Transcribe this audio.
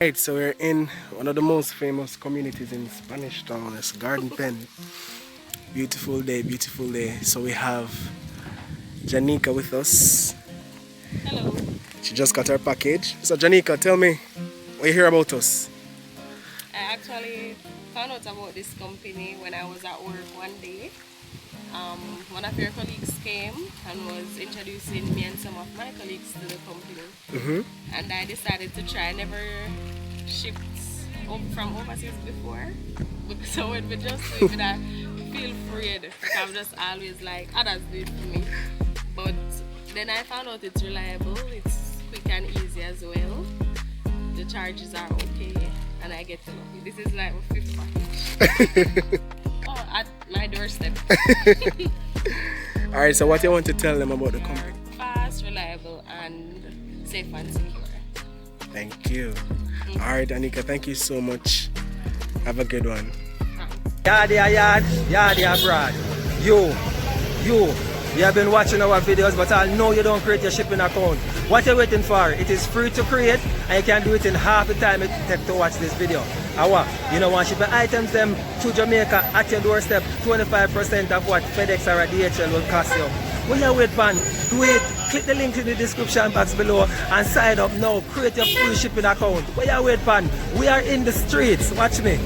Right, so we're in one of the most famous communities in Spanish Town. It's Garden Pen. Beautiful day, beautiful day. So we have Janika with us. Hello. She just got her package. So Janika, tell me what you hear about us. I actually found out about this company when I was at work one day. One of your colleagues came and was introducing me and some of my colleagues to the company. And I decided to try. I never shipped from overseas before. So when we just do it, I feel afraid. I'm just always like, others do it for me. But then I found out it's reliable, it's quick and easy as well. The charges are okay, and I get to love it. This is like my 5th package. Oh, at my doorstep. Alright, so what you want to tell them about the company? Fast, reliable, and safe and secure. Thank you. Alright, Anika, thank you so much. Have a good one. Yard, abroad. You have been watching our videos, but I know you don't create your shipping account. What you're waiting for? It is free to create, and you can do it in half the time it takes to watch this video. You know, want shipping items them to Jamaica at your doorstep, 25% of what FedEx or DHL will cost you. When you wait, man, do it. Click the link in the description box below and sign up now. Create your free shipping account. When you wait, man, we are in the streets. Watch me.